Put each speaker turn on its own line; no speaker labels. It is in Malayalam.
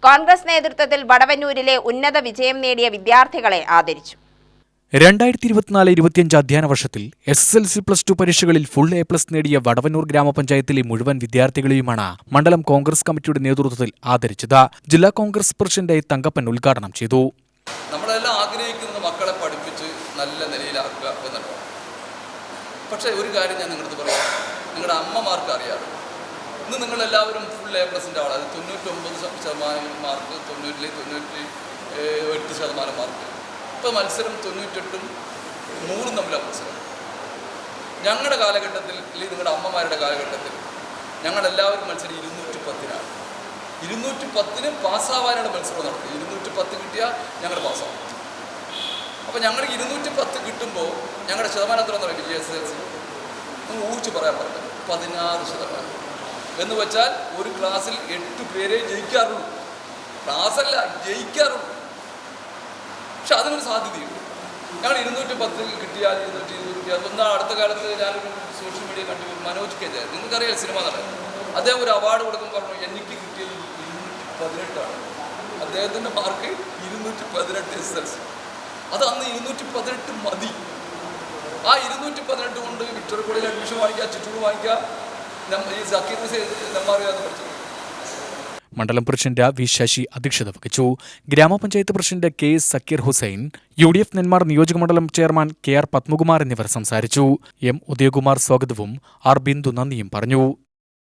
കോൺഗ്രസ് നേതൃത്വത്തിൽ വടവന്നൂരിലെ ഉന്നത വിജയം നേടിയ വിദ്യാർത്ഥികളെ ആദരിച്ചു.
2024-25 അധ്യയന വർഷത്തിൽ SSLC+2 പരീക്ഷകളിൽ ഫുൾ A+ നേടിയ വടവന്നൂർ ഗ്രാമപഞ്ചായത്തിലെ മുഴുവൻ വിദ്യാർത്ഥികളെയുമാണ് മണ്ഡലം കോൺഗ്രസ് കമ്മിറ്റിയുടെ നേതൃത്വത്തിൽ ആദരിച്ചത്. ജില്ലാ കോൺഗ്രസ് പ്രസിഡന്റ് തങ്കപ്പൻ ഉദ്ഘാടനം ചെയ്തു.
നമ്മളെല്ലാം ആഗ്രഹിക്കുന്നത് മക്കളെ പഠിപ്പിച്ച് നല്ല നിലയിലാക്കുക എന്നുള്ളതാണ്. പക്ഷേ ഒരു കാര്യം ഞാൻ നിങ്ങളടുത്ത് പറയാം, നിങ്ങളുടെ അമ്മമാർക്ക് അറിയാതെ ഇന്ന് നിങ്ങളെല്ലാവരും ഫുൾ A+ൻ്റെ ആളാണ്. 99% മാർക്ക്, 98% മാർക്ക്. ഇപ്പോൾ മത്സരം 98-ഉം 100-ഉം തമ്മിലാണ് മത്സരം. ഞങ്ങളുടെ കാലഘട്ടത്തിൽ അല്ലെങ്കിൽ നിങ്ങളുടെ അമ്മമാരുടെ കാലഘട്ടത്തിൽ ഞങ്ങളെല്ലാവരും മത്സരം 210-നാണ്. 210-ന് പാസ്സാവാനാണ് മത്സരം നടത്തുന്നത്. 210 കിട്ടിയാൽ ഞങ്ങൾ പാസ്സാവും. അപ്പോൾ ഞങ്ങൾ 210 കിട്ടുമ്പോൾ ഞങ്ങളുടെ ശതമാനം എത്ര എന്ന് പറയും? SSLC നമ്മൾ ഊഹിച്ച് പറയാൻ പറ്റില്ല, 16%. എന്ന് വെച്ചാൽ ഒരു ക്ലാസ്സിൽ 8 പേരെ ജയിക്കാറുള്ളൂ. ക്ലാസ്സല്ല, ജയിക്കാറുള്ളൂ. പക്ഷെ അതിനൊരു സാധ്യതയുണ്ട്. ഞങ്ങൾ 210 കിട്ടിയാൽ 220 കിട്ടിയാൽ ഒന്നാ. അടുത്ത കാലത്ത് ഞാനൊരു സോഷ്യൽ മീഡിയ കണ്ടു, മനോജ് കെ ജയൻ, നിങ്ങൾക്കറിയാം, സിനിമ നടൻ. അദ്ദേഹം ഒരു അവാർഡ് കൊടുക്കുമ്പോൾ പറഞ്ഞു, എനിക്ക് കിട്ടിയത് 218ആണ്. അദ്ദേഹത്തിൻ്റെ മാർക്ക് 218 SSLC. അത് അന്ന് 218 മതി. ആ 218 കൊണ്ട് വിക്ടോറിയ കോളേജിൽ അഡ്മിഷൻ വാങ്ങിക്കുക, ചുറ്റൂർ വാങ്ങിക്കുക. ഈ സക്കീർ നെമ്മാറിയാന്ന് പഠിച്ചത്.
മണ്ഡലം പ്രസിഡന്റ് വി ശശി അധ്യക്ഷത വഹിച്ചു. ഗ്രാമപഞ്ചായത്ത് president KS Zakir Hussain, UDF Nenmara നിയോജകമണ്ഡലം ചെയർമാൻ KR പത്മകുമാർ എന്നിവർ സംസാരിച്ചു. M ഉദയകുമാർ സ്വാഗതവും R ബിന്ദു നന്ദിയും പറഞ്ഞു.